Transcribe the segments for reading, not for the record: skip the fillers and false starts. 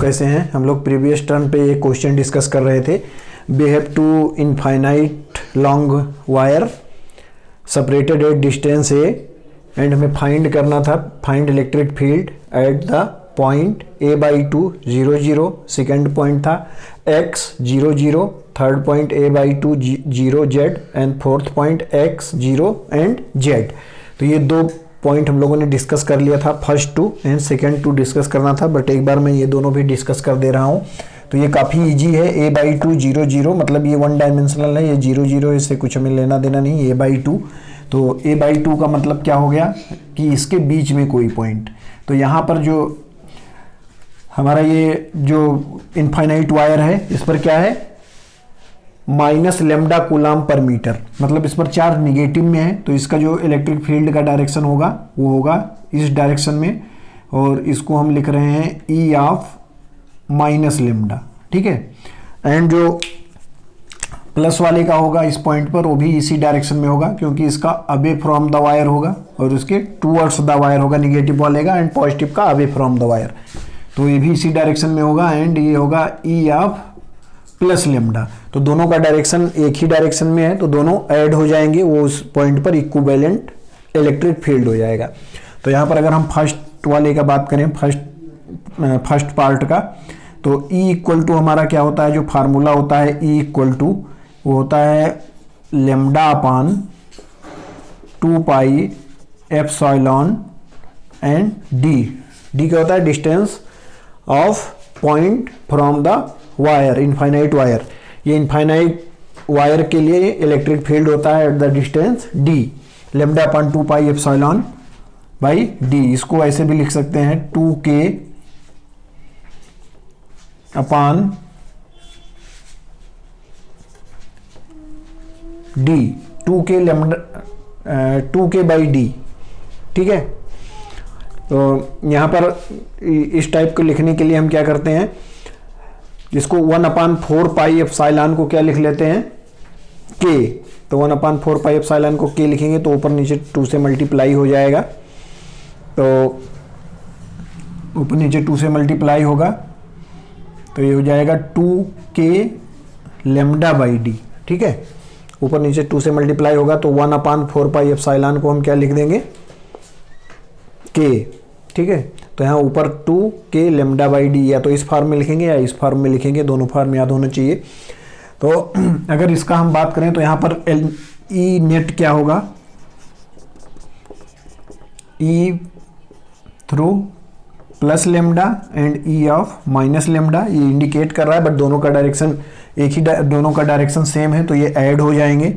कैसे हैं। हम लोग प्रीवियस टर्न पे एक क्वेश्चन डिस्कस कर रहे थे। We have two infinite long wire separated at distance a and हमें फाइंड करना था, find electric field at the point a/2 0 0, second point था x 0 0, third point a/2 0 z and fourth point x 0 and z। तो ये दो point हम लोगों ने डिस्कस कर लिया था, first two and second two discuss करना था, बट एक बार मैं ये दोनों भी डिस्कस कर दे रहा हूँ। तो ये काफ़ी इजी है। a/2 0 0 मतलब ये वन डायमेंशनल है, ये 0 0 इससे कुछ हमें लेना देना नहीं। a/2 तो a/2 का मतलब क्या हो गया कि इसके बीच में कोई पॉइंट। तो यहाँ पर जो हमारा ये जो इनफाइनाइट वायर है इस पर क्या है, माइनस लेमडा कूलाम पर मीटर, मतलब इस पर चार्ज निगेटिव में है। तो इसका जो इलेक्ट्रिक फील्ड का डायरेक्शन होगा वो होगा इस डायरेक्शन में, और इसको हम लिख रहे हैं ई ऑफ माइनस लेमडा, ठीक है। एंड जो प्लस वाले का होगा इस पॉइंट पर, वो भी इसी डायरेक्शन में होगा क्योंकि इसका अवे फ्रॉम द वायर होगा और उसके टूवर्ड्स द वायर होगा निगेटिव वाले का, एंड पॉजिटिव का अवे फ्रॉम द वायर। तो ये भी इसी डायरेक्शन में होगा, एंड ये होगा ई ऑफ प्लस लेमडा। तो दोनों का डायरेक्शन एक ही डायरेक्शन में है, तो दोनों ऐड हो जाएंगे, वो उस पॉइंट पर इक्विवेलेंट इलेक्ट्रिक फील्ड हो जाएगा। तो यहाँ पर अगर हम फर्स्ट वाले का बात करें, फर्स्ट पार्ट का, तो E इक्वल टू हमारा क्या होता है, जो फार्मूला होता है E इक्वल टू वो होता है lambda upon 2 pi epsilon and D क्या होता है, distance of point from the wire, infinite wire. ये इनफाइनाइट वायर के लिए इलेक्ट्रिक फील्ड होता है at the distance d, lambda upon 2 pi epsilon by d। इसको ऐसे भी लिख सकते हैं 2k upon d, 2k lambda 2k by d, ठीक है। तो यहाँ पर इस टाइप को लिखने के लिए हम क्या करते हैं, जिसको 1/4 पाई एप्सिलॉन को क्या लिख लेते हैं k। तो 1/4 पाई एप्सिलॉन को k लिखेंगे तो ऊपर नीचे 2 से मल्टीप्लाई हो जाएगा। तो ऊपर नीचे 2 से मल्टीप्लाई होगा तो ये हो जाएगा 2k लेमडा बाई d, ठीक है। ऊपर नीचे 2 से मल्टीप्लाई होगा तो 1/4 पाई एप्सिलॉन को हम क्या लिख देंगे k, ठीक है। तो यहाँ ऊपर 2k लेमडा बाई डी, या तो इस फॉर्म में लिखेंगे या इस फॉर्म में लिखेंगे, दोनों फॉर्म याद होना चाहिए। तो अगर इसका हम बात करें तो यहाँ पर ई नेट क्या होगा, e through plus lambda and e of minus lambda. ये इंडिकेट कर रहा है बट दोनों का डायरेक्शन एक ही, दोनों का डायरेक्शन सेम है तो ये ऐड हो जाएंगे।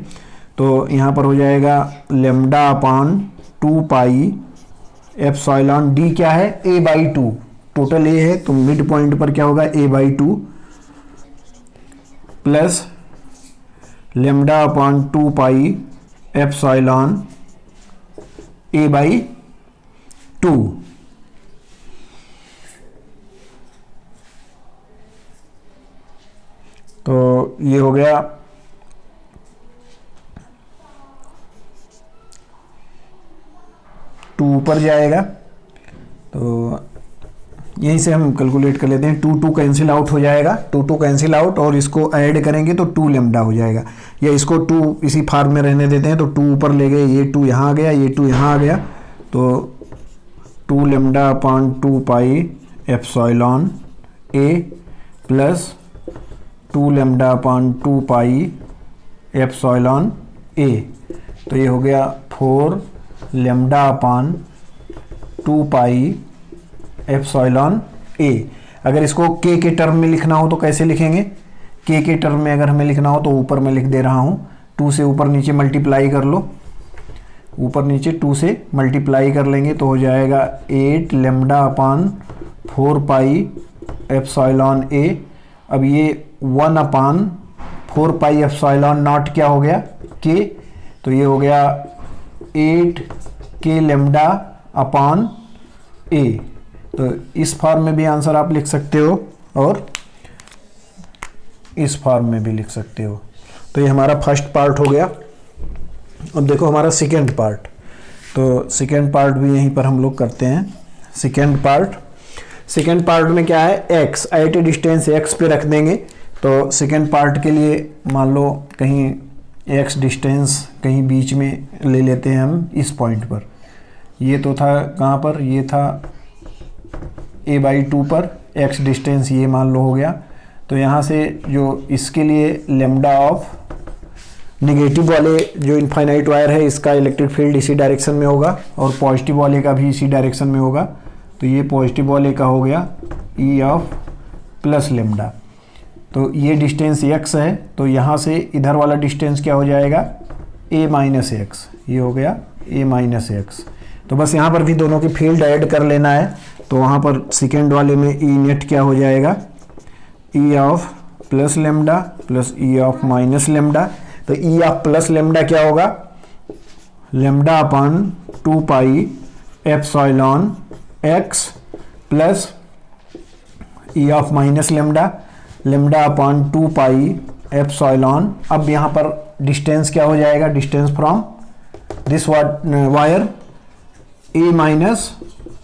तो यहाँ पर हो जाएगा lambda upon 2 pi epsilon D क्या है a/2, टोटल a है तो मिड पॉइंट पर क्या होगा a/2 plus lambda upon 2 pi epsilon a/2। तो ये हो गया ऊपर जाएगा, तो यहीं से हम कैलकुलेट कर लेते हैं। 2 कैंसिल आउट हो जाएगा, 2 कैंसिल आउट, और इसको ऐड करेंगे तो 2 लेमडा हो जाएगा, या इसको 2 इसी फॉर्म में रहने देते हैं। तो 2 ऊपर ले गए, ये 2 यहाँ आ गया, ये 2 यहाँ आ गया, तो 2 lambda upon 2 pi epsilon a plus 2 lambda upon 2 pi epsilon a। तो ये हो गया 4 lambda upon 2 pi epsilon a। अगर इसको k के टर्म में लिखना हो तो कैसे लिखेंगे, k के टर्म में अगर हमें लिखना हो तो ऊपर मैं लिख दे रहा हूँ, 2 से ऊपर नीचे मल्टीप्लाई कर लो, ऊपर नीचे 2 से मल्टीप्लाई कर लेंगे तो हो जाएगा 8 lambda upon 4 pi epsilon a। अब ये 1/4 पाई एप्सिलॉन नॉट क्या हो गया k, तो ये हो गया 8k लेमडा अपॉन a। तो इस फॉर्म में भी आंसर आप लिख सकते हो और इस फॉर्म में भी लिख सकते हो। तो ये हमारा फर्स्ट पार्ट हो गया। अब देखो हमारा सेकेंड पार्ट, तो सेकेंड पार्ट भी यहीं पर हम लोग करते हैं। सेकेंड पार्ट में क्या है, x at a distance x पे रख देंगे। तो सेकेंड पार्ट के लिए मान लो कहीं x डिस्टेंस कहीं बीच में ले लेते हैं हम इस पॉइंट पर। ये तो था कहाँ पर, ये था a/2 पर, x डिस्टेंस ये मान लो हो गया। तो यहाँ से जो इसके लिए लेमडा ऑफ नेगेटिव वाले जो इनफाइनाइट वायर है इसका इलेक्ट्रिक फील्ड इसी डायरेक्शन में होगा और पॉजिटिव वाले का भी इसी डायरेक्शन में होगा। तो ये पॉजिटिव वाले का हो गया E ऑफ प्लस लेमडा। तो ये डिस्टेंस x है, तो यहाँ से इधर वाला डिस्टेंस क्या हो जाएगा, a माइनस एक्स, ये हो गया a माइनस एक्स। तो बस यहाँ पर भी दोनों की फील्ड ऐड कर लेना है। तो वहाँ पर सेकेंड वाले में E नेट क्या हो जाएगा, E of plus lambda plus E of minus lambda. तो E ऑफ प्लस लेमडा क्या होगा, lambda upon 2 pi epsilon x plus E of minus lambda, lambda upon 2 pi epsilon. अब यहाँ पर डिस्टेंस क्या हो जाएगा, distance from this wire a minus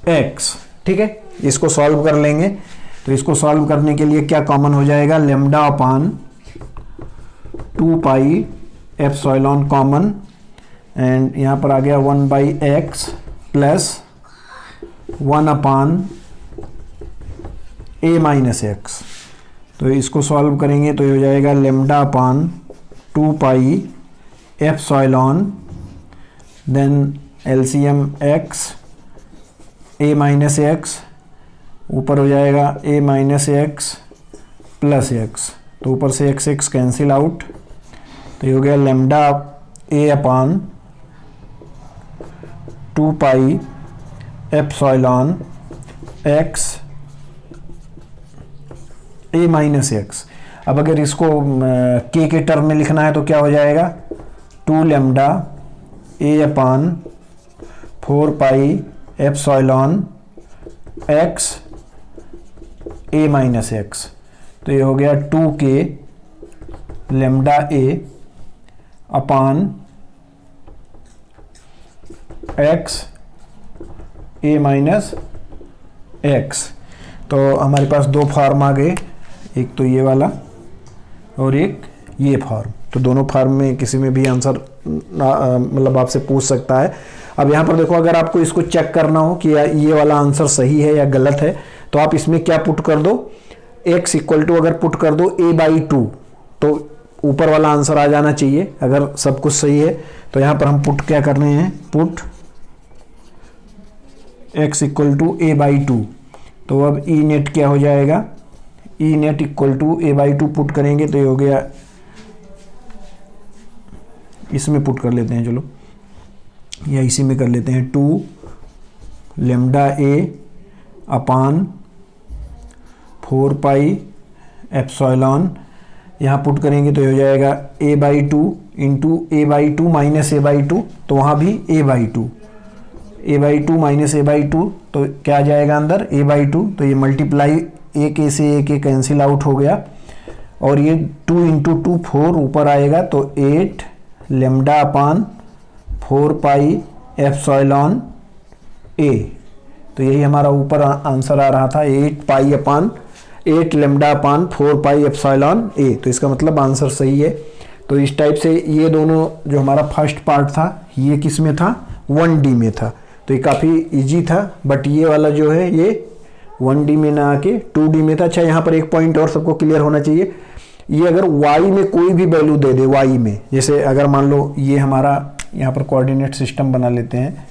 x. ठीक है, इसको सॉल्व कर लेंगे। तो इसको सॉल्व करने के लिए क्या कॉमन हो जाएगा, lambda upon 2 pi epsilon common, and यहाँ पर आ गया 1/x plus 1 upon a minus x. तो इसको सॉल्व करेंगे तो ये हो जाएगा lambda upon 2 pi epsilon, then LCM x a minus x, ऊपर हो जाएगा a minus x plus x. तो ऊपर से x कैंसिल आउट, तो ये हो गया lambda a upon 2 pi epsilon x a minus x. अब अगर इसको k के टर्म में लिखना है तो क्या हो जाएगा, 2 lambda a upon 4 pi epsilon x a minus x. तो ये हो गया 2k lambda a upon x a minus x. तो हमारे पास दो फॉर्म आ गए, एक तो ये वाला और एक ये फॉर्म। तो दोनों फॉर्म में किसी में भी आंसर मतलब आपसे पूछ सकता है। अब यहाँ पर देखो, अगर आपको इसको चेक करना हो कि ये वाला आंसर सही है या गलत है, तो आप इसमें क्या पुट कर दो, x इक्वल टू अगर पुट कर दो a/2, तो ऊपर वाला आंसर आ जाना चाहिए अगर सब कुछ सही है। तो यहाँ पर हम पुट क्या कर रहे हैं, put x equal to a/2। तो अब E नेट क्या हो जाएगा, E net equal to a/2 put करेंगे तो ये हो गया, इसमें पुट कर लेते हैं, चलो या इसी में कर लेते हैं, 2 lambda a upon 4 pi epsilon. यहाँ पुट करेंगे तो ये हो जाएगा a/2 into a/2 minus a/2, तो वहाँ भी a/2 माइनस a/2, तो क्या आ जाएगा अंदर a/2। तो ये मल्टीप्लाई एक a से एक कैंसिल आउट हो गया, और ये 2 इंटू 2 4 ऊपर आएगा, तो 8 lambda upon 4 pi epsilon a। तो यही हमारा ऊपर आंसर आ रहा था, 8 lambda upon 4 pi epsilon a। तो इसका मतलब आंसर सही है। तो इस टाइप से ये दोनों जो हमारा फर्स्ट पार्ट था, ये किस में था, 1D में था। तो ये काफ़ी इजी था, बट ये वाला जो है ये 1D में ना आके 2D में था। अच्छा, यहाँ पर एक पॉइंट और सबको क्लियर होना चाहिए, ये अगर y में कोई भी वैल्यू दे दे, y में, जैसे अगर मान लो ये हमारा यहाँ पर कोऑर्डिनेट सिस्टम बना लेते हैं,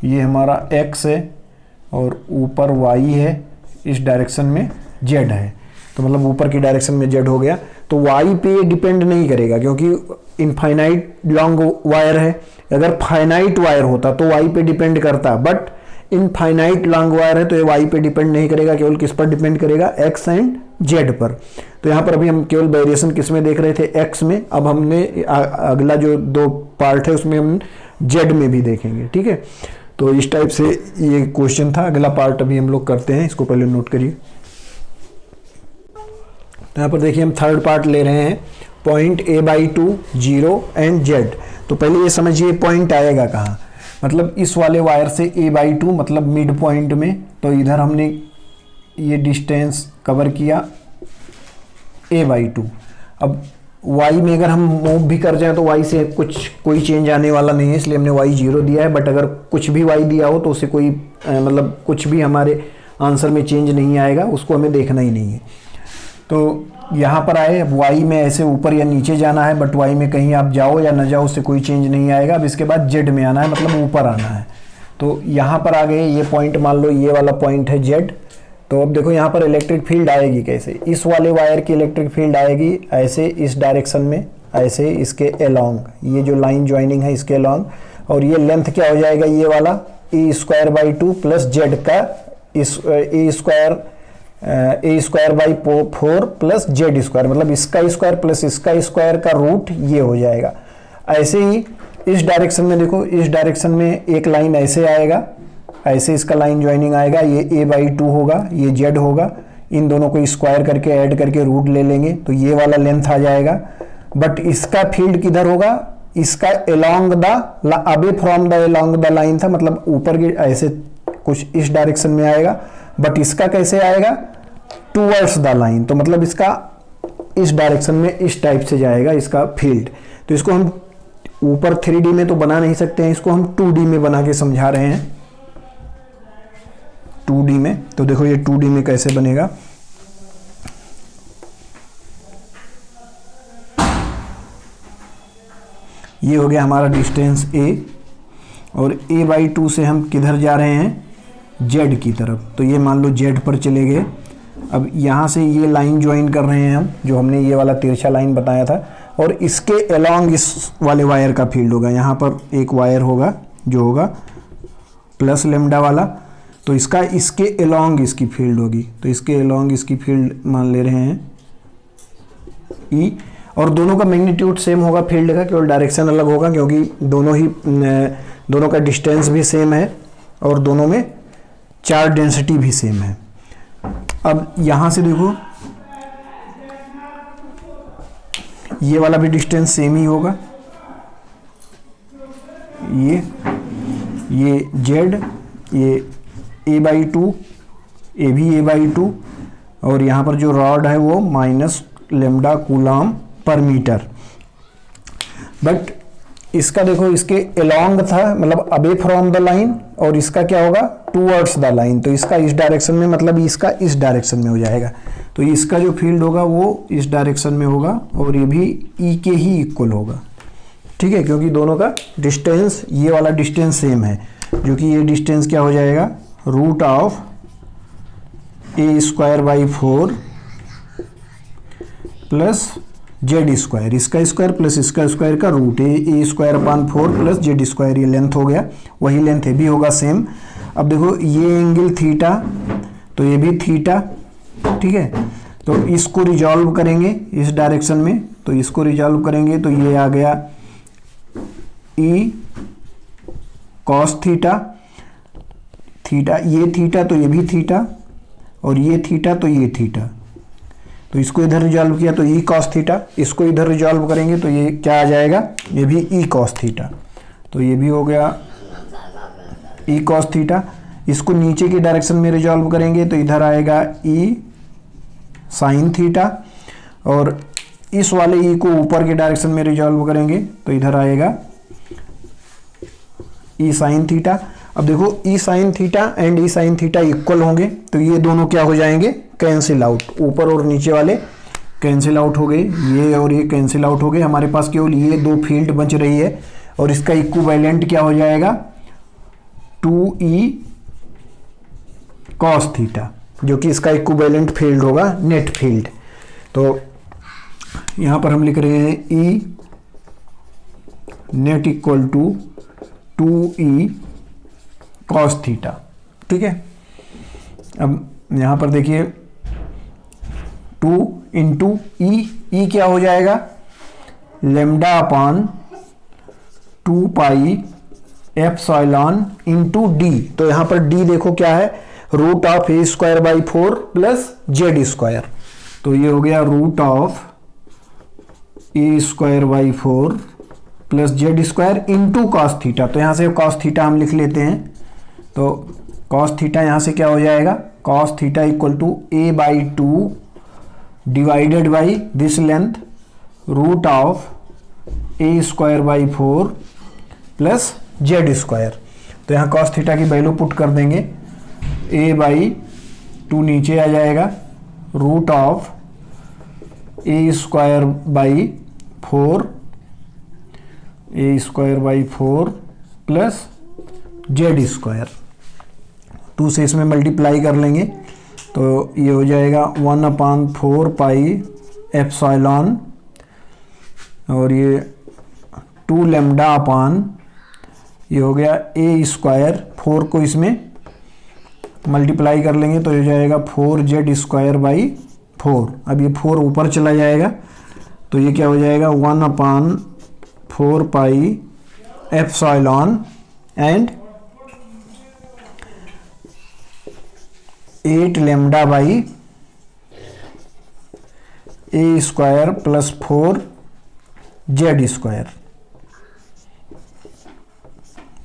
ये हमारा x है और ऊपर y है, इस डायरेक्शन में z है, तो मतलब ऊपर की डायरेक्शन में z हो गया। तो y पे ये डिपेंड नहीं करेगा क्योंकि इनफाइनाइट लॉन्ग वायर है। अगर फाइनाइट वायर होता तो y पे डिपेंड करता, बट इनफाइनाइट लॉन्ग वायर है तो ये y पे डिपेंड नहीं करेगा, केवल किस पर डिपेंड करेगा, x एंड z पर। तो यहाँ पर अभी हम केवल वेरिएशन किस में देख रहे थे, x में। अब हमने अगला जो 2 पार्ट है उसमें हम z में भी देखेंगे, ठीक है। तो इस टाइप से ये क्वेश्चन था। अगला पार्ट अभी हम लोग करते हैं, इसको पहले नोट करिए। तो यहाँ पर देखिए हम थर्ड पार्ट ले रहे हैं, पॉइंट a/2 0 एंड z। तो पहले ये समझिए पॉइंट आएगा कहाँ, मतलब इस वाले वायर से a/2 मतलब मिड पॉइंट में। तो इधर हमने ये डिस्टेंस कवर किया a/2। अब y में अगर हम मूव भी कर जाए तो y से कोई चेंज आने वाला नहीं है, इसलिए हमने y 0 दिया है। बट अगर कुछ भी y दिया हो तो उसे कोई मतलब कुछ भी हमारे आंसर में चेंज नहीं आएगा, उसको हमें देखना ही नहीं है। तो यहाँ पर आए, अब y में ऐसे ऊपर या नीचे जाना है, बट y में कहीं आप जाओ या ना जाओ उससे कोई चेंज नहीं आएगा। अब इसके बाद z में आना है, मतलब ऊपर आना है। तो यहाँ पर आ गए, ये पॉइंट मान लो ये वाला पॉइंट है z। तो अब देखो यहाँ पर इलेक्ट्रिक फील्ड आएगी कैसे, इस वाले वायर की इलेक्ट्रिक फील्ड आएगी ऐसे इस डायरेक्शन में, ऐसे इसके अलोंग, ये जो लाइन ज्वाइनिंग है इसके अलोंग। और ये लेंथ क्या हो जाएगा, ये वाला a²/2 प्लस जेड का इस a²/4 प्लस जेड स्क्वायर, मतलब इसका स्क्वायर प्लस इसका स्क्वायर का रूट ये हो जाएगा। ऐसे ही इस डायरेक्शन में देखो, इस डायरेक्शन में एक लाइन ऐसे आएगा, ऐसे इसका लाइन ज्वाइनिंग आएगा, ये a/2 होगा, ये z होगा, इन दोनों को स्क्वायर करके ऐड करके रूट ले लेंगे तो ये वाला लेंथ आ जाएगा। बट इसका फील्ड किधर होगा, इसका along the away from the along the line था, मतलब ऊपर के ऐसे कुछ इस डायरेक्शन में आएगा। बट इसका कैसे आएगा, टूवर्ड्स द लाइन, तो मतलब इसका इस डायरेक्शन में इस टाइप से जाएगा इसका फील्ड। तो इसको हम ऊपर 3D में तो बना नहीं सकते हैं, इसको हम 2D में बना के समझा रहे हैं, 2D में। तो देखो ये 2D में कैसे बनेगा, ये हो गया हमारा डिस्टेंस a, और a/2 से हम किधर जा रहे हैं, z की तरफ। तो ये मान लो z पर चले गए। अब यहाँ से ये लाइन ज्वाइन कर रहे हैं हम, जो हमने ये वाला तिरछा लाइन बताया था, और इसके अलोंग इस वाले वायर का फील्ड होगा। यहाँ पर एक वायर होगा जो होगा प्लस लेमडा वाला, तो इसका इसके अलोंग इसकी फील्ड होगी। तो इसके अलोंग इसकी फील्ड मान ले रहे हैं E, और दोनों का मैग्नीट्यूड सेम होगा फील्ड का, केवल डायरेक्शन अलग होगा, क्योंकि दोनों का डिस्टेंस भी सेम है और दोनों में चार्ज डेंसिटी भी सेम है। अब यहाँ से देखो ये वाला भी डिस्टेंस सेम ही होगा, ये z, ये a/2, ये भी a/2, और यहाँ पर जो रॉड है वो माइनस लेमडा कूलम पर मीटर। बट इसका देखो इसके अलोंग था, मतलब अवे फ्रॉम द लाइन, और इसका क्या होगा, टूवर्ड्स द लाइन। तो इसका इस डायरेक्शन में, मतलब इसका इस डायरेक्शन में हो जाएगा। तो इसका जो फील्ड होगा वो इस डायरेक्शन में होगा, और ये भी E के ही इक्वल होगा, ठीक है, क्योंकि दोनों का डिस्टेंस, ये वाला डिस्टेंस सेम है, जो कि ये डिस्टेंस क्या हो जाएगा, root of a²/4 plus z square, इसका स्क्वायर प्लस इसका स्क्वायर का root, a²/4 plus z square, ये लेंथ हो गया, वही लेंथ है भी होगा सेम। अब देखो ये एंगल थीटा, तो ये भी थीटा, ठीक है। तो इसको रिजॉल्व करेंगे इस डायरेक्शन में, तो इसको रिजॉल्व करेंगे तो ये आ गया E cos थीटा, थीटा ये थीटा तो ये भी थीटा, और ये थीटा तो ये थीटा। तो इसको इधर रिजॉल्व किया तो E cos थीटा, इसको इधर रिजॉल्व करेंगे तो ये क्या आ जाएगा, ये भी E cos थीटा। तो ये भी हो गया E cos थीटा। इसको नीचे की डायरेक्शन में रिजॉल्व करेंगे तो इधर आएगा E sin थीटा, और इस वाले E को ऊपर के डायरेक्शन में रिजॉल्व करेंगे तो इधर आएगा E sin थीटा। अब देखो E sin theta and E sin theta equal होंगे, तो ये दोनों क्या हो जाएंगे, कैंसिल आउट, ऊपर और नीचे वाले कैंसिल आउट हो गए, ये और ये कैंसिल आउट हो गए। हमारे पास केवल ये दो फील्ड बच रही है, और इसका इक्विवेलेंट क्या हो जाएगा, 2E cos थीटा, जो कि इसका इक्विवेलेंट फील्ड होगा, नेट फील्ड। तो यहाँ पर हम लिख रहे हैं E net equal to 2E cos theta, ठीक है। अब यहाँ पर देखिए 2 इंटू ई क्या हो जाएगा, lambda upon 2 pi epsilon into d. तो यहाँ पर डी देखो क्या है, root of a²/4 plus z square. तो ये हो गया root of a²/4 plus z square into cos theta. तो यहाँ से कॉस थीटा हम लिख लेते हैं, तो कॉस थीटा यहाँ से क्या हो जाएगा, cos theta equal to a/2 divided by this length root of a²/4 plus z²। तो यहाँ कॉस थीटा की वैल्यू पुट कर देंगे, a/2 नीचे आ जाएगा, root of a²/4 plus z²। 2 से इसमें मल्टीप्लाई कर लेंगे तो ये हो जाएगा 1/4 पाई एप्सिलॉन, और ये 2 लैम्डा अपान ये हो गया a²। 4 को इसमें मल्टीप्लाई कर लेंगे तो ये हो जाएगा 4z²/4। अब ये 4 ऊपर चला जाएगा तो ये क्या हो जाएगा 1/4 pi epsilon and 8 lambda by a² plus 4 z²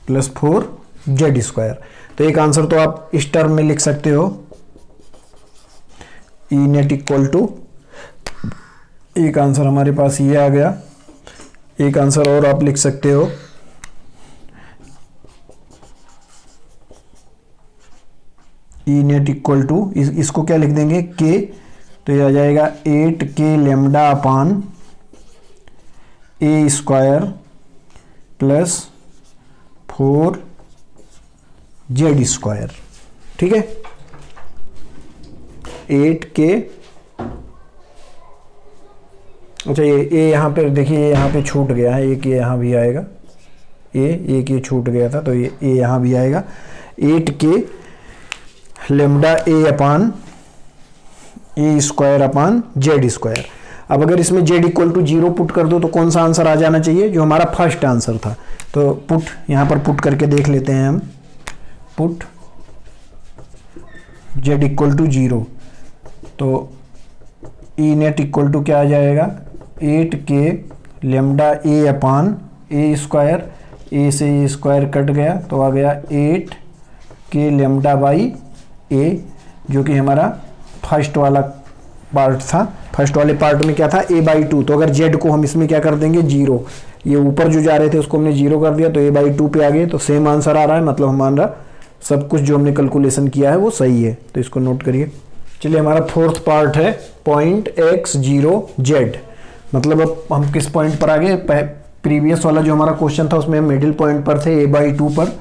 plus 4 z²। तो एक आंसर तो आप इस टर्म में लिख सकते हो, ई नेट इक्वल टू, एक आंसर हमारे पास ये आ गया। एक आंसर और आप लिख सकते हो, ई नेट इक्वल टू, इसको क्या लिख देंगे के, तो ये आ जाएगा 8k लैम्डा अपान a² प्लस 4 z²। ठीक है, 8k, अच्छा ये यहाँ पे देखिए, ये यहाँ पे छूट गया है, एक ये यहाँ भी आएगा, एक ये छूट गया था तो ये यहाँ भी आएगा, 8k lambda a upon a² upon z²। अब अगर इसमें z इक्वल टू 0 पुट कर दो तो कौन सा आंसर आ जाना चाहिए, जो हमारा फर्स्ट आंसर था। तो पुट यहाँ पर पुट करके देख लेते हैं हम, पुट z इक्वल टू 0, तो ई नेट इक्वल टू क्या आ जाएगा 8k lambda a upon a², a से a² कट गया तो आ गया 8k लैम्डा बाई a, जो कि हमारा फर्स्ट वाला पार्ट था। फर्स्ट वाले पार्ट में क्या था a/2, तो अगर z को हम इसमें क्या कर देंगे 0, ये ऊपर जो जा रहे थे उसको हमने 0 कर दिया तो a/2 पे आ गए, तो सेम आंसर आ रहा है, मतलब हमारा सब कुछ जो हमने कैलकुलेशन किया है वो सही है। तो इसको नोट करिए। चलिए, हमारा फोर्थ पार्ट है पॉइंट x0z, मतलब अब हम किस पॉइंट पर आ गए, प्रीवियस वाला जो हमारा क्वेश्चन था उसमें हम मिडिल पॉइंट पर थे a/2 पर,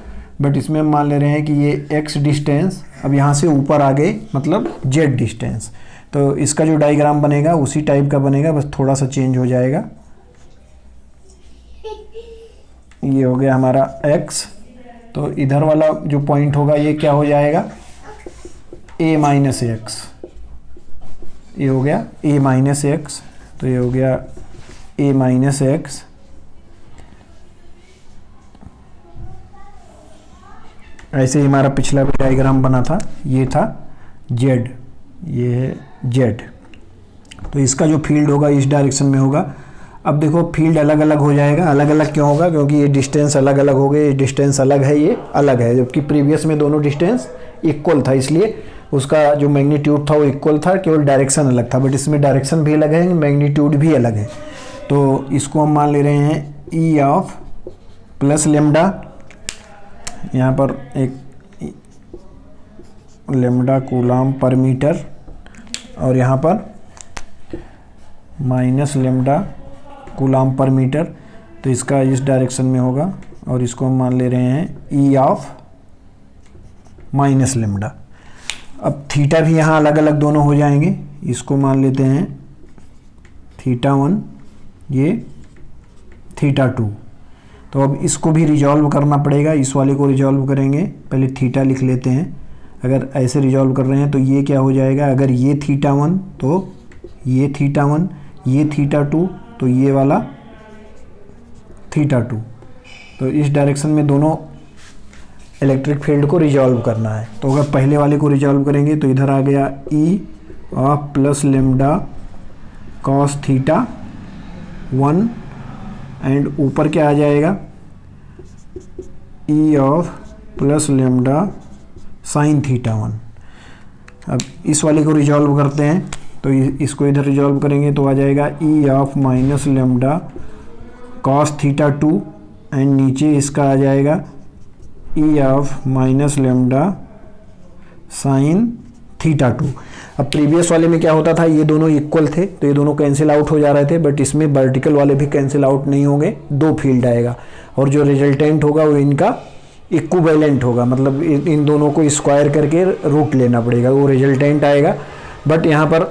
बट इसमें हम मान ले रहे हैं कि ये x डिस्टेंस अब यहाँ से ऊपर आ गए, मतलब z डिस्टेंस। तो इसका जो डायग्राम बनेगा उसी टाइप का बनेगा, बस थोड़ा सा चेंज हो जाएगा। ये हो गया हमारा x, तो इधर वाला जो पॉइंट होगा ये क्या हो जाएगा a-x, ये हो गया a-x, तो ये हो गया a-x, ऐसे ही हमारा पिछला भी डायग्राम बना था, ये था z, ये है z। तो इसका जो फील्ड होगा इस डायरेक्शन में होगा। अब देखो फील्ड अलग अलग हो जाएगा, अलग अलग क्यों होगा, क्योंकि ये डिस्टेंस अलग अलग हो गए, ये डिस्टेंस अलग है, ये अलग है, जबकि प्रीवियस में दोनों डिस्टेंस इक्वल था, इसलिए उसका जो मैग्नीट्यूड था वो इक्वल था, केवल डायरेक्शन अलग था, बट इसमें डायरेक्शन भी अलग है, मैग्नीट्यूड भी अलग है। तो इसको हम मान ले रहे हैं ई ऑफ प्लस लेमडा, यहाँ पर एक लेमडा कूलाम पर मीटर, और यहाँ पर माइनस लेमडा कूलाम पर मीटर, तो इसका इस डायरेक्शन में होगा, और इसको हम मान ले रहे हैं ई ऑफ माइनस लेमडा। अब थीटा भी यहाँ अलग अलग दोनों हो जाएंगे, इसको मान लेते हैं θ1, ये θ2। तो अब इसको भी रिजॉल्व करना पड़ेगा, इस वाले को रिजॉल्व करेंगे, पहले थीटा लिख लेते हैं। अगर ऐसे रिजॉल्व कर रहे हैं तो ये क्या हो जाएगा, अगर ये θ1 तो ये θ1, ये θ2 तो ये वाला θ2। तो इस डायरेक्शन में दोनों इलेक्ट्रिक फील्ड को रिजॉल्व करना है। तो अगर पहले वाले को रिजॉल्व करेंगे तो इधर आ गया e of plus lambda cos θ1, and ऊपर क्या आ जाएगा e of plus lambda sine theta 1। अब इस वाले को रिजॉल्व करते हैं, तो इसको इधर रिजॉल्व करेंगे तो आ जाएगा e of minus lambda cos theta 2 and नीचे इसका आ जाएगा e of minus lambda sine theta 2। अब प्रीवियस वाले में क्या होता था, ये दोनों इक्वल थे तो ये दोनों कैंसिल आउट हो जा रहे थे, बट इसमें वर्टिकल वाले भी कैंसिल आउट नहीं होंगे, दो फील्ड आएगा और जो रिजल्टेंट होगा वो इनका इक्विवेलेंट होगा, मतलब इन दोनों को स्क्वायर करके रूट लेना पड़ेगा, वो रिजल्टेंट आएगा। बट यहाँ पर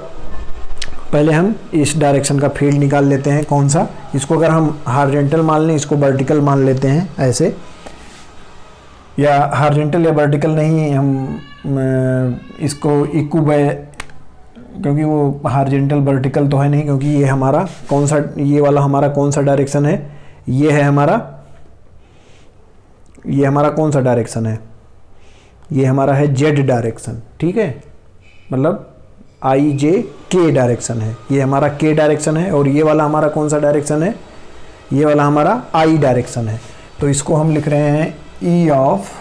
पहले हम इस डायरेक्शन का फील्ड निकाल लेते हैं, कौन सा, इसको अगर हम हॉरिजॉन्टल मान लें, इसको वर्टिकल मान लेते हैं ऐसे, या हॉरिजॉन्टल या वर्टिकल नहीं, हम इसको क्योंकि वो हॉरिजॉन्टल वर्टिकल तो है नहीं, क्योंकि ये हमारा कौन सा, ये वाला हमारा कौन सा डायरेक्शन है, ये है हमारा, ये हमारा कौन सा डायरेक्शन है, ये हमारा है जेड डायरेक्शन, ठीक है, मतलब आई जे के डायरेक्शन है, ये हमारा के डायरेक्शन है, और ये वाला हमारा कौन सा डायरेक्शन है, ये वाला हमारा आई डायरेक्शन है। तो इसको हम लिख रहे हैं ई ऑफ,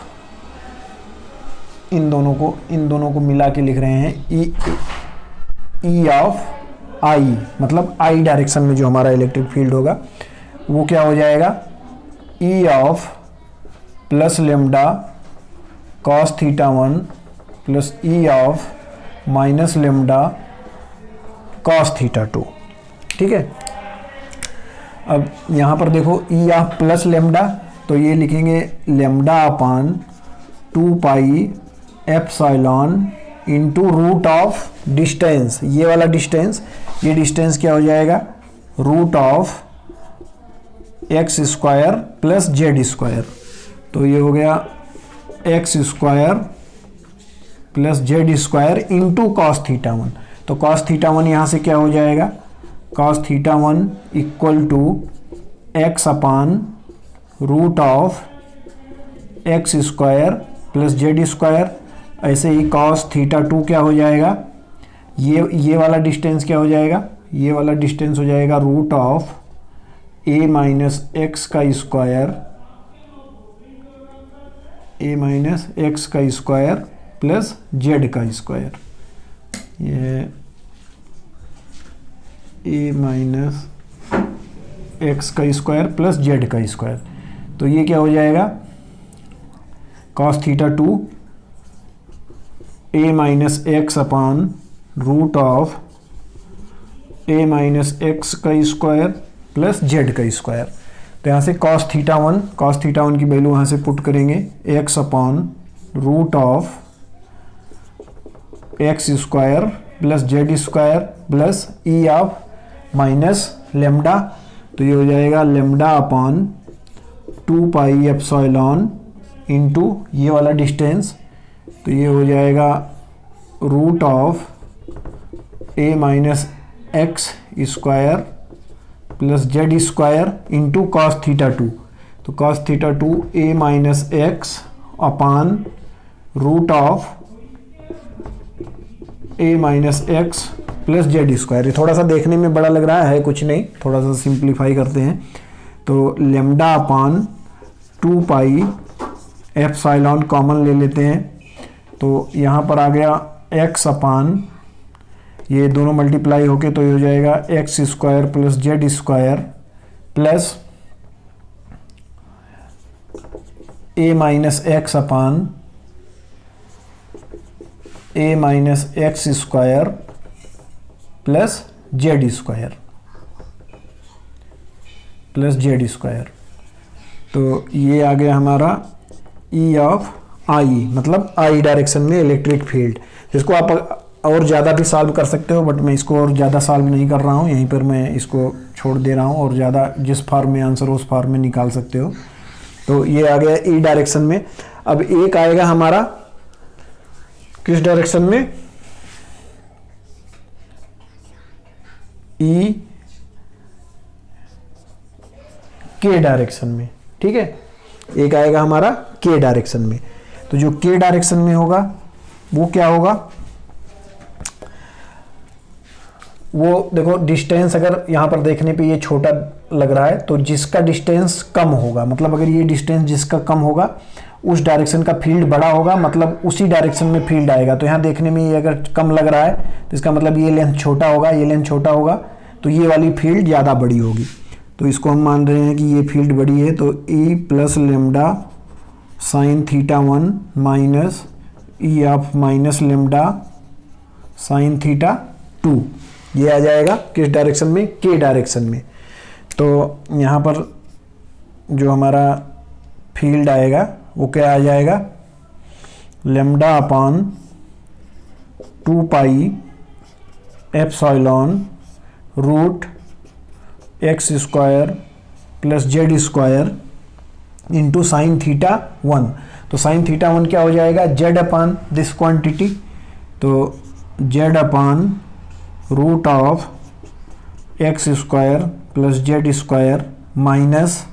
इन दोनों को मिला के लिख रहे हैं ई ऑफ आई, मतलब आई डायरेक्शन में जो हमारा इलेक्ट्रिक फील्ड होगा वो क्या हो जाएगा, e of plus lambda cos theta 1 plus E of minus lambda cos theta 2, ठीक है। अब यहाँ पर देखो ई ऑफ प्लस लेमडा, तो ये लिखेंगे lambda upon 2 pi epsilon into root of distance, ये वाला डिस्टेंस, ये डिस्टेंस क्या हो जाएगा, root of x square plus z square, तो ये हो गया x square plus z square into cos theta 1। तो कॉस थीटा 1 यहाँ से क्या हो जाएगा, cos theta 1 equal to x upon root of x square plus z square. ऐसे ही कॉस थीटा 2 क्या हो जाएगा, ये वाला डिस्टेंस क्या हो जाएगा, ये वाला डिस्टेंस हो जाएगा root of a minus x का स्क्वायर, ए माइनस एक्स का स्क्वायर प्लस जेड का स्क्वायर, ये ए माइनस एक्स का स्क्वायर प्लस जेड का स्क्वायर। तो ये क्या हो जाएगा, cos theta 2 a minus x upon root of a minus x का स्क्वायर प्लस जेड का स्क्वायर। तो यहाँ से कॉस थीटा 1 की वैल्यू यहाँ से पुट करेंगे, x upon root of x square plus z square plus E of minus lambda, तो ये हो जाएगा lambda upon 2 pi epsilon into ये वाला डिस्टेंस, तो ये हो जाएगा root of a minus x square plus z square into cos theta 2। तो cos theta 2 a minus x upon root of a minus x plus z square. ये थोड़ा सा देखने में बड़ा लग रहा है, कुछ नहीं, थोड़ा सा सिंप्लीफाई करते हैं। तो lambda upon 2 pi epsilon common ले लेते हैं, तो यहाँ पर आ गया एक्स अपान, ये दोनों मल्टीप्लाई होके तो ये हो जाएगा x square plus z square plus a minus x upon a minus x square plus z square plus z square. तो ये आ गया हमारा ई ऑफ आई, मतलब आई डायरेक्शन में इलेक्ट्रिक फील्ड। जिसको आप और ज़्यादा भी सॉल्व कर सकते हो, बट मैं इसको और ज़्यादा सॉल्व नहीं कर रहा हूँ, यहीं पर मैं इसको छोड़ दे रहा हूँ, और ज़्यादा जिस फॉर्म में आंसर उस फॉर्म में निकाल सकते हो। तो ये आ गया ई डायरेक्शन में। अब एक आएगा हमारा किस डायरेक्शन में, ई के डायरेक्शन में, ठीक है। एक आएगा हमारा के डायरेक्शन में। तो जो के डायरेक्शन में होगा वो क्या होगा, वो देखो डिस्टेंस अगर यहाँ पर देखने पे ये छोटा लग रहा है, तो जिसका डिस्टेंस कम होगा, मतलब अगर ये डिस्टेंस जिसका कम होगा उस डायरेक्शन का फील्ड बड़ा होगा, मतलब उसी डायरेक्शन में फील्ड आएगा। तो यहाँ देखने में ये अगर कम लग रहा है तो इसका मतलब ये लेंथ छोटा होगा, ये लेंथ छोटा होगा, तो ये वाली फील्ड ज़्यादा बड़ी होगी। तो इसको हम मान रहे हैं कि ये फील्ड बड़ी है, तो E plus lambda sine theta 1 minus E of minus lambda sine theta 2, ये आ जाएगा किस डायरेक्शन में, के डायरेक्शन में। तो यहाँ पर जो हमारा फील्ड आएगा वो क्या आ जाएगा, lambda upon 2 pi epsilon root x square plus z square into sine theta 1। तो साइन थीटा 1 क्या हो जाएगा, जेड अपान दिस क्वांटिटी, तो z upon root of x square plus z square minus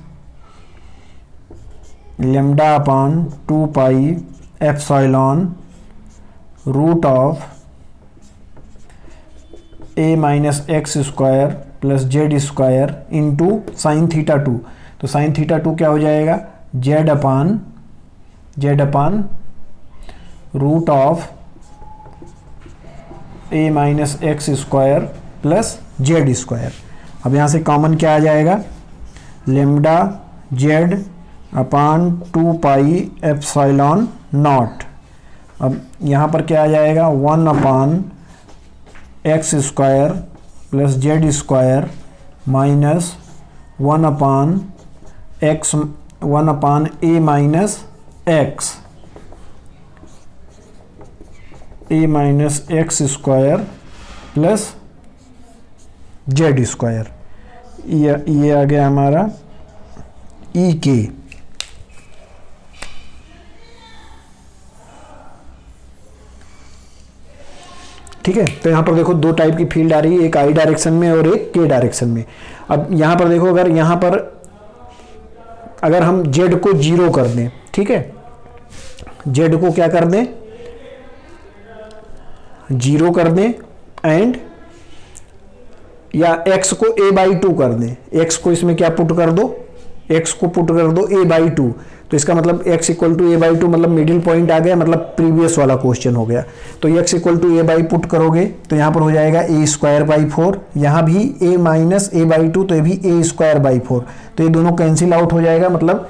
lambda upon 2 pi epsilon root of a minus x square plus z square into sine theta 2। तो sine theta 2 क्या हो जाएगा, z upon root of a minus x square plus z square. अब यहाँ से common क्या आ जाएगा, lambda z upon 2 pi epsilon naught. अब यहाँ पर क्या आ जाएगा, 1 upon x square plus z square minus 1 upon a minus x square plus z square. ये आ गया हमारा ई के। ठीक है, तो यहाँ पर देखो दो टाइप की फील्ड आ रही है, एक आई डायरेक्शन में और एक के डायरेक्शन में। अब यहाँ पर देखो, अगर यहाँ पर अगर हम जेड को 0 कर दें, ठीक है, जेड को क्या कर दें, 0 कर दें, एंड या x को a/2 कर दें, x को इसमें क्या पुट कर दो, x को पुट कर दो a/2। तो इसका मतलब x इक्वल टू a/2 मतलब मिडिल पॉइंट आ गया, मतलब प्रीवियस वाला क्वेश्चन हो गया। तो x equal to a/ put करोगे तो यहाँ पर हो जाएगा a²/4, यहाँ भी a माइनस a/2, तो ये भी a²/4। तो ये दोनों कैंसिल आउट हो जाएगा, मतलब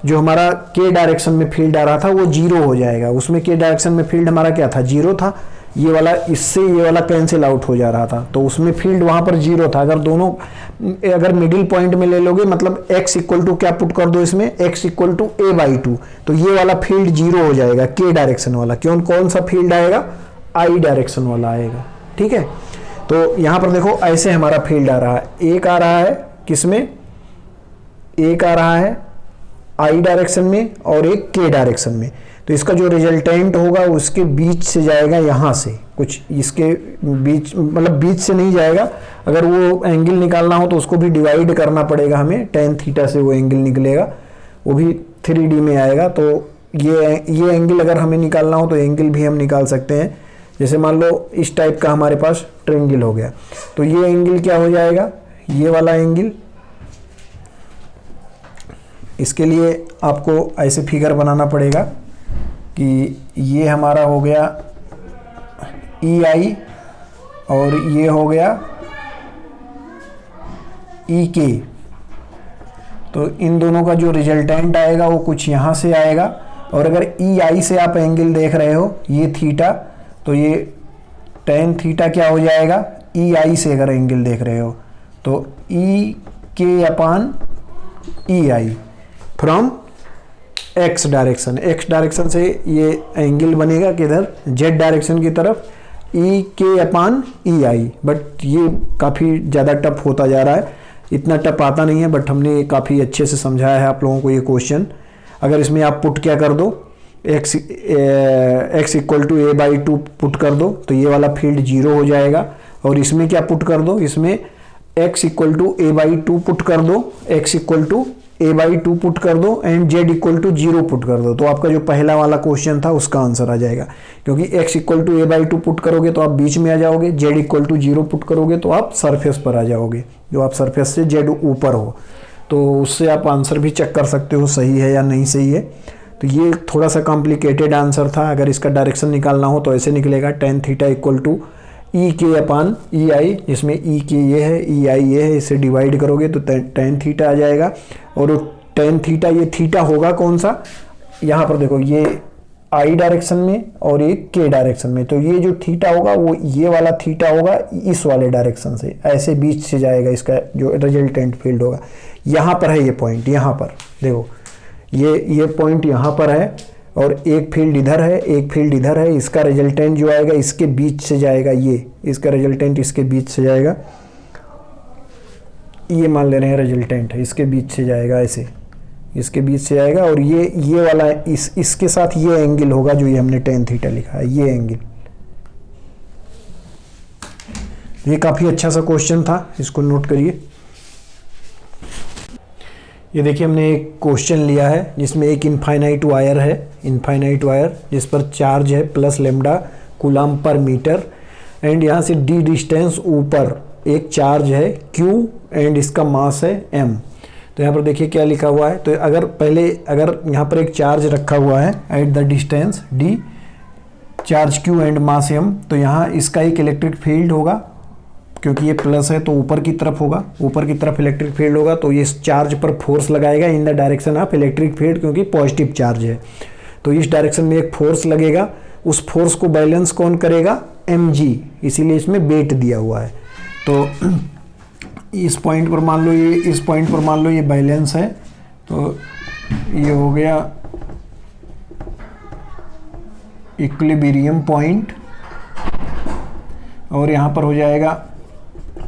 जो हमारा के डायरेक्शन में फील्ड आ रहा था वो 0 हो जाएगा। उसमें के डायरेक्शन में फील्ड हमारा क्या था, 0 था। ये वाला इससे ये वाला कैंसिल आउट हो जा रहा था, तो उसमें फील्ड वहां पर 0 था। अगर दोनों अगर मिडिल पॉइंट में ले लोगे, मतलब x इक्वल टू क्या पुट कर दो इसमें, x इक्वल टू a/2, तो ये वाला फील्ड 0 हो जाएगा, के डायरेक्शन वाला। क्यों, कौन सा फील्ड आएगा, आई डायरेक्शन वाला आएगा। ठीक है, तो यहां पर देखो ऐसे हमारा फील्ड आ रहा है, एक आ रहा है किसमें, एक आ रहा है आई डायरेक्शन में और एक के डायरेक्शन में। तो इसका जो रिजल्टेंट होगा उसके बीच से जाएगा, यहाँ से कुछ इसके बीच, मतलब बीच से नहीं जाएगा। अगर वो एंगल निकालना हो तो उसको भी डिवाइड करना पड़ेगा हमें, tan थीटा से वो एंगल निकलेगा, वो भी 3D में आएगा। तो ये एंगल अगर हमें निकालना हो तो एंगल भी हम निकाल सकते हैं। जैसे मान लो इस टाइप का हमारे पास ट्रायंगल हो गया, तो ये एंगल क्या हो जाएगा, ये वाला एंगल। इसके लिए आपको ऐसे फिगर बनाना पड़ेगा कि ये हमारा हो गया EI और ये हो गया EK। तो इन दोनों का जो रिजल्टेंट आएगा वो कुछ यहाँ से आएगा। और अगर EI से आप एंगल देख रहे हो, ये थीटा, तो ये tan थीटा क्या हो जाएगा, EI से अगर एंगल देख रहे हो तो EK upon EI from x direction. x direction से ये एंगल बनेगा किधर, z डायरेक्शन की तरफ, EK अपान EI। बट ये काफ़ी ज़्यादा टफ होता जा रहा है, इतना टफ आता नहीं है, बट हमने काफ़ी अच्छे से समझाया है आप लोगों को ये क्वेश्चन। अगर इसमें आप पुट क्या कर दो, x equal to a/2 put कर दो, तो ये वाला फील्ड 0 हो जाएगा। और इसमें क्या पुट कर दो, इसमें x equal to a/2 put कर दो, x equal to a/2 put कर दो and z equal to 0 put कर दो। तो आपका जो पहला वाला क्वेश्चन था उसका आंसर आ जाएगा, क्योंकि x equal to a/2 put करोगे तो आप बीच में आ जाओगे, z इक्वल टू 0 पुट करोगे तो आप सरफेस पर आ जाओगे, जो आप सरफेस से z ऊपर हो। तो उससे आप आंसर भी चेक कर सकते हो सही है या नहीं सही है। तो ये थोड़ा सा कॉम्प्लिकेटेड आंसर था। अगर इसका डायरेक्शन निकालना हो तो ऐसे निकलेगा, टेन थीटा इक्वल टू ई के अपान ई आई, जिसमें ई के ये है, ई आई ये है, इसे डिवाइड करोगे तो टेन थीटा आ जाएगा। और टेन थीटा, ये थीटा होगा कौन सा, यहाँ पर देखो ये आई डायरेक्शन में और एक के डायरेक्शन में, तो ये जो थीटा होगा वो ये वाला थीटा होगा इस वाले डायरेक्शन से, ऐसे बीच से जाएगा इसका जो रिजल्टेंट फील्ड होगा। यहाँ पर है ये पॉइंट, यहाँ पर देखो ये पॉइंट यहाँ पर है और एक फील्ड इधर है, एक फील्ड इधर है, इसका रिजल्टेंट जो आएगा इसके बीच से जाएगा, ये इसका रिजल्टेंट इसके बीच से जाएगा, ये मान ले रहे हैं रिजल्टेंट है, इसके बीच से जाएगा, ऐसे इसके बीच से आएगा। और ये वाला इसके साथ ये एंगल होगा जो ये हमने टेन थीटा लिखा है, ये एंगल। ये काफी अच्छा सा क्वेश्चन था, इसको नोट करिए। ये देखिए हमने एक क्वेश्चन लिया है जिसमें एक इनफाइनाइट वायर है, इनफाइनाइट वायर जिस पर चार्ज है प्लस लेमडा कूलम पर मीटर, एंड यहाँ से डी डिस्टेंस ऊपर एक चार्ज है Q एंड इसका मास है M। तो यहाँ पर देखिए क्या लिखा हुआ है। तो अगर यहाँ पर एक चार्ज रखा हुआ है at the distance D, charge Q and mass M, तो यहाँ इसका एक इलेक्ट्रिक फील्ड होगा, क्योंकि ये प्लस है तो ऊपर की तरफ होगा, ऊपर की तरफ इलेक्ट्रिक फील्ड होगा, तो ये इस चार्ज पर फोर्स लगाएगा in the direction of electric field, क्योंकि पॉजिटिव चार्ज है। तो इस डायरेक्शन में एक फोर्स लगेगा, उस फोर्स को बैलेंस कौन करेगा, mg, इसीलिए इसमें वेट दिया हुआ है। तो इस पॉइंट पर मान लो ये, इस पॉइंट पर मान लो ये बैलेंस है, तो ये हो गया इक्विलिब्रियम पॉइंट, और यहाँ पर हो जाएगा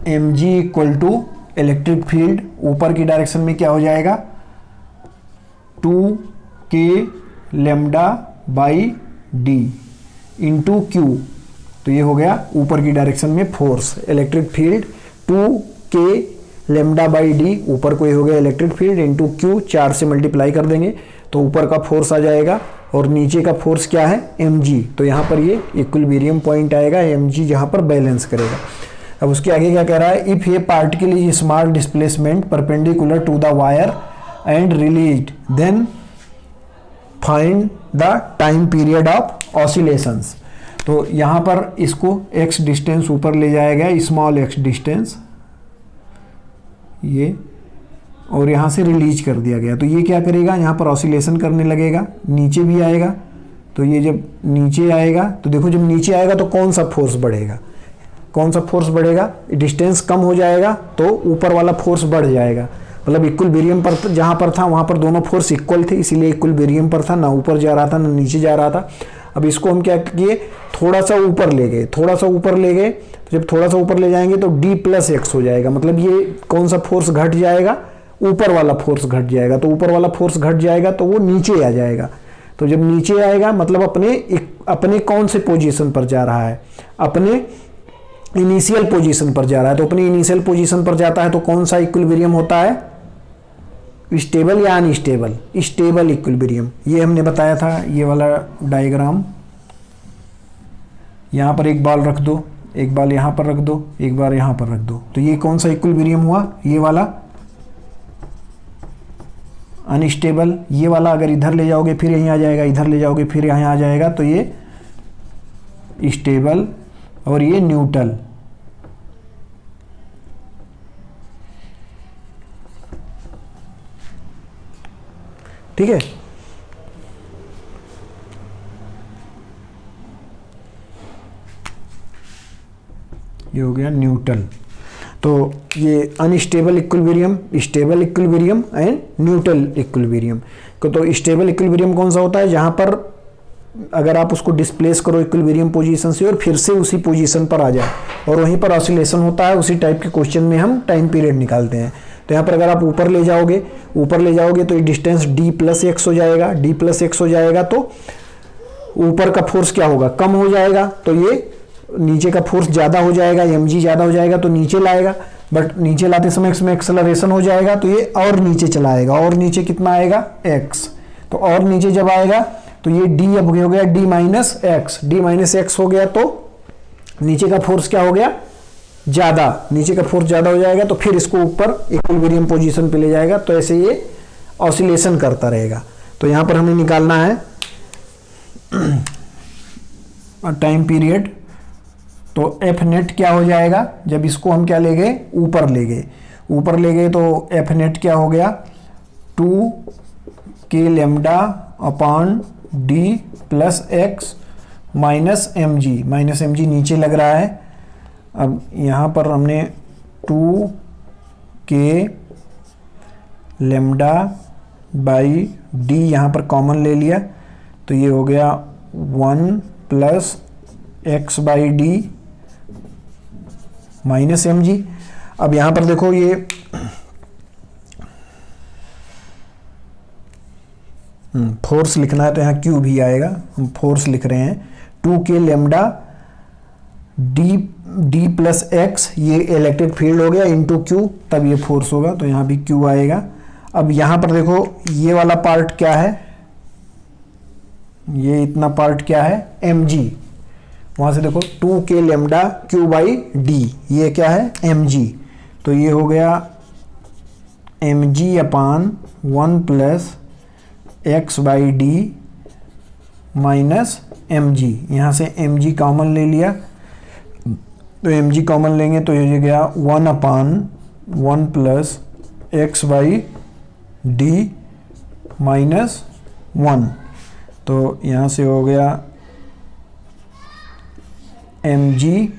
mg equal to electric field, ऊपर की डायरेक्शन में क्या हो जाएगा 2k lambda by d into q. तो ये हो गया ऊपर की डायरेक्शन में force, electric field 2k lambda by d, ऊपर को ये हो गया इलेक्ट्रिक फील्ड इंटू क्यू, 4 से मल्टीप्लाई कर देंगे तो ऊपर का फोर्स आ जाएगा, और नीचे का फोर्स क्या है mg। तो यहाँ पर ये इक्विलिब्रियम पॉइंट आएगा, mg जहाँ पर बैलेंस करेगा। अब उसके आगे क्या कह रहा है, if a particle is small displacement perpendicular to the wire and released, then find the time period of oscillations. तो यहाँ पर इसको x डिस्टेंस ऊपर ले जाया गया, स्मॉल x डिस्टेंस ये, और यहाँ से रिलीज कर दिया गया। तो ये क्या करेगा, यहाँ पर ऑसिलेशन करने लगेगा, नीचे भी आएगा। तो ये जब नीचे आएगा तो देखो जब नीचे आएगा तो कौन सा फोर्स बढ़ेगा, कौन सा फोर्स बढ़ेगा, डिस्टेंस कम हो जाएगा तो ऊपर वाला फोर्स बढ़ जाएगा। मतलब इक्विलिब्रियम पर जहाँ पर था वहाँ पर दोनों फोर्स इक्वल थे, इसीलिए इक्विलिब्रियम पर था, ना ऊपर जा रहा था ना नीचे जा रहा था। अब इसको हम क्या किए, थोड़ा सा ऊपर ले गए, थोड़ा सा ऊपर ले गए। तो जब थोड़ा सा ऊपर ले जाएंगे तो d प्लस एक्स हो जाएगा, मतलब ये कौन सा फोर्स घट जाएगा, ऊपर वाला फोर्स घट जाएगा। तो ऊपर वाला फोर्स घट जाएगा तो वो नीचे आ जाएगा। तो जब नीचे आएगा मतलब अपने कौन से पोजीशन पर जा रहा है, अपने इनिशियल पोजीशन पर जा रहा है। तो अपनी इनिशियल पोजीशन पर जाता है तो कौन सा इक्विलिब्रियम होता है, स्टेबल या अनस्टेबल, स्टेबल इक्विलिब्रियम। ये हमने बताया था, ये वाला डायग्राम। यहाँ पर एक बॉल रख दो, एक बॉल यहाँ पर रख दो, एक बार यहाँ पर रख दो, तो ये कौन सा इक्विलिब्रियम हुआ, ये वाला अनस्टेबल। ये वाला अगर इधर ले जाओगे फिर यहीं आ जाएगा, इधर ले जाओगे फिर यहाँ आ जाएगा, तो ये स्टेबल, और ये न्यूट्रल। ठीक है, ये हो गया न्यूट्रल। तो ये unstable equilibrium, stable equilibrium and neutral equilibrium. तो स्टेबल इक्विलिब्रियम कौन सा होता है, जहां पर अगर आप उसको डिस्प्लेस करो इक्विलिब्रियम पोजीशन से और फिर से उसी पोजीशन पर आ जाए और वहीं पर ऑसिलेशन होता है, उसी टाइप के क्वेश्चन में हम टाइम पीरियड निकालते हैं। तो यहाँ पर अगर आप ऊपर ले जाओगे तो ये डिस्टेंस d प्लस एक्स हो जाएगा, d प्लस एक्स हो जाएगा तो ऊपर का फोर्स क्या होगा, कम हो जाएगा, तो ये नीचे का फोर्स ज़्यादा हो जाएगा, mg ज़्यादा हो जाएगा तो नीचे लाएगा। बट नीचे लाते समय इसमें एक्सेलरेशन हो जाएगा तो ये और नीचे चला आएगा, और नीचे कितना आएगा x। तो और नीचे जब आएगा तो ये d अब हो गया d माइनस एक्स हो गया, तो नीचे का फोर्स क्या हो गया, ज़्यादा, नीचे का फोर्स ज़्यादा हो जाएगा, तो फिर इसको ऊपर इक्विलिब्रियम पोजीशन पे ले जाएगा। तो ऐसे ये ऑसिलेशन करता रहेगा। तो यहाँ पर हमें निकालना है टाइम पीरियड। तो एफ नेट क्या हो जाएगा, जब इसको हम क्या ले गए, ऊपर ले गए, ऊपर ले गए तो एफ नेट क्या हो गया, 2k lambda upon d plus x minus m g. Minus m g नीचे लग रहा है। अब यहाँ पर हमने 2k लेमडा बाई डी यहाँ पर कॉमन ले लिया, तो ये हो गया 1 plus x by d minus m g. अब यहाँ पर देखो ये फोर्स लिखना है तो यहाँ क्यू भी आएगा, हम फोर्स लिख रहे हैं। 2k lambda D plus x, ये इलेक्ट्रिक फील्ड हो गया, इंटू क्यू, तब ये फोर्स होगा, तो यहाँ भी क्यू आएगा। अब यहाँ पर देखो ये वाला पार्ट क्या है, ये इतना पार्ट क्या है, एम जी। वहाँ से देखो 2k lambda Q by D, ये क्या है, एम जी। तो ये हो गया m g upon 1 plus x by d minus m g. यहाँ से एम जी कॉमन ले लिया, तो एम जी कॉमन लेंगे तो ये गया 1 अपान 1 plus x by d minus 1। तो यहाँ से हो गया एम जी,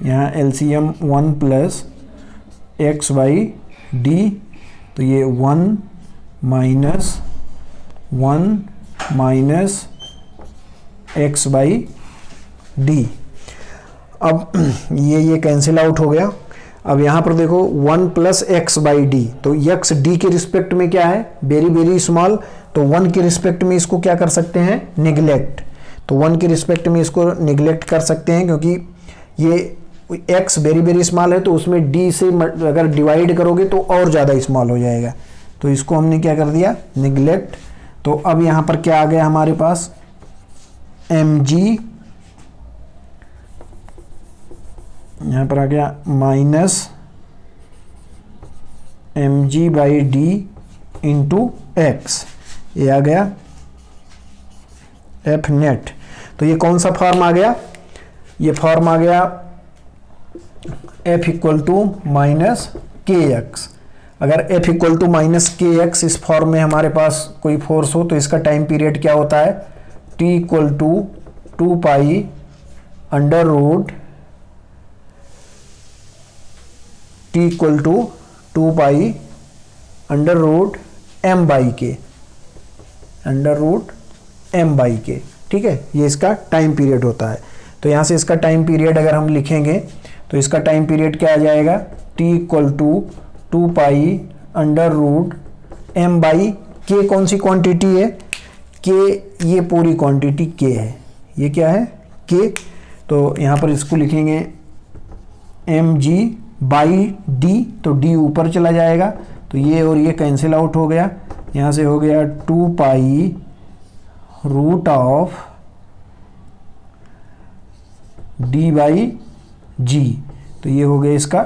यहाँ LCM 1 plus x by d, तो ये 1 minus 1 minus x by D. अब ये कैंसिल आउट हो गया। अब यहाँ पर देखो 1 प्लस एक्स बाई डी, तो एक्स डी के रिस्पेक्ट में क्या है, वेरी वेरी स्मॉल, तो 1 के रिस्पेक्ट में इसको क्या कर सकते हैं, निगलेक्ट। तो 1 के रिस्पेक्ट में इसको निगलेक्ट कर सकते हैं, क्योंकि ये x वेरी वेरी स्मॉल है, तो उसमें d से अगर डिवाइड करोगे तो और ज़्यादा स्मॉल हो जाएगा, तो इसको हमने क्या कर दिया, निगलेक्ट। तो अब यहाँ पर क्या आ गया हमारे पास, mg, यहाँ पर आ गया minus mg by d into x, ये आ गया एफ नेट। तो ये कौन सा फॉर्म आ गया, ये फॉर्म आ गया F इक्वल टू माइनस के एक्स। अगर F इक्वल टू माइनस के एक्स इस फॉर्म में हमारे पास कोई फोर्स हो तो इसका टाइम पीरियड क्या होता है, T equal to 2 pi under root T equal to 2 pi under root m by k, under root m by k, ठीक है, ये इसका टाइम पीरियड होता है। तो यहाँ से इसका टाइम पीरियड अगर हम लिखेंगे तो इसका टाइम पीरियड क्या आ जाएगा, T equal to 2 pi under root m by k. कौन सी क्वांटिटी है, के, ये पूरी क्वांटिटी के है, ये क्या है, के। तो यहाँ पर इसको लिखेंगे एम जी बाई डी, तो डी ऊपर चला जाएगा, तो ये और ये कैंसिल आउट हो गया। यहाँ से हो गया 2 pi root of d by g. तो ये हो गया इसका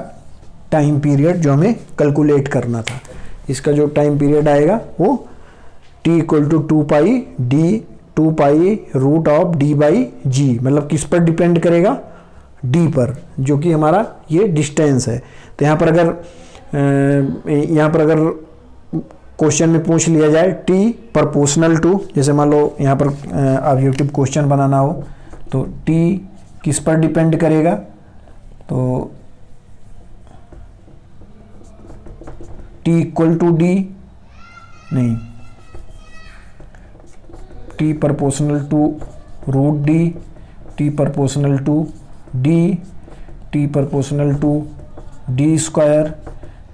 टाइम पीरियड जो हमें कैलकुलेट करना था। इसका जो टाइम पीरियड आएगा वो t equal to 2 pi d, 2 pi root of d by g, मतलब किस पर डिपेंड करेगा, d पर, जो कि हमारा ये डिस्टेंस है। तो यहाँ पर अगर क्वेश्चन में पूछ लिया जाए t प्रोपोर्शनल टू, जैसे मान लो यहाँ पर ऑब्जेक्टिव क्वेश्चन बनाना हो तो t किस पर डिपेंड करेगा, तो t इक्वल टू डी, नहीं, t proportional to root d, t proportional to d, t proportional to d square,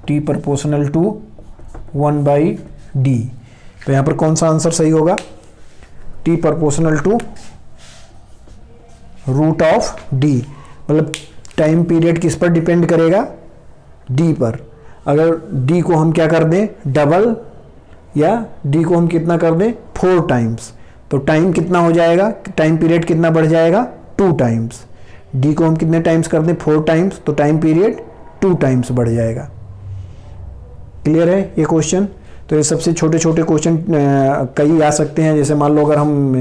t proportional to 1 by d. तो यहाँ पर कौन सा आंसर सही होगा, t proportional to root of d, मतलब टाइम पीरियड किस पर डिपेंड करेगा, डी पर। अगर डी को हम क्या कर दें, डबल, या डी को हम कितना कर दें, 4 टाइम्स, तो टाइम कितना हो जाएगा, टाइम पीरियड कितना बढ़ जाएगा, 2 टाइम्स। डी को हम कितने टाइम्स कर दें, 4 टाइम्स, तो टाइम पीरियड 2 टाइम्स बढ़ जाएगा। क्लियर है ये क्वेश्चन। तो ये सबसे छोटे छोटे क्वेश्चन कई आ सकते हैं। जैसे मान लो अगर हम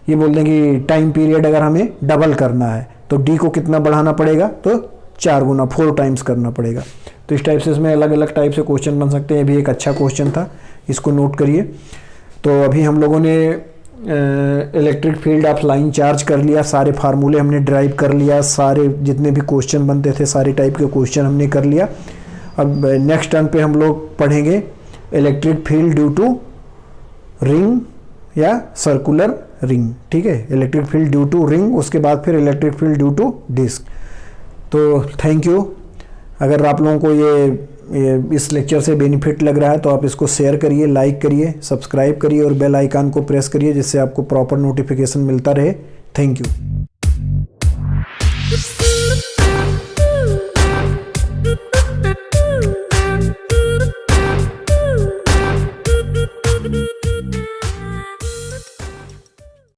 ये बोल दें कि टाइम पीरियड अगर हमें डबल करना है तो डी को कितना बढ़ाना पड़ेगा, तो 4 गुना 4 टाइम्स करना पड़ेगा। तो इस टाइप से इसमें अलग अलग टाइप से क्वेश्चन बन सकते हैं। ये भी एक अच्छा क्वेश्चन था, इसको नोट करिए। तो अभी हम लोगों ने electric field of line charge कर लिया, सारे फार्मूले हमने ड्राइव कर लिया, सारे जितने भी क्वेश्चन बनते थे सारे टाइप के क्वेश्चन हमने कर लिया। अब नेक्स्ट टर्न पे हम लोग पढ़ेंगे electric field due to ring या सर्कुलर रिंग। ठीक है, electric field due to ring, उसके बाद फिर electric field due to disc. तो थैंक यू। अगर आप लोगों को ये इस लेक्चर से बेनिफिट लग रहा है तो आप इसको शेयर करिए, लाइक करिए, सब्सक्राइब करिए और बेल आइकन को प्रेस करिए, जिससे आपको प्रॉपर नोटिफिकेशन मिलता रहे। Thank you.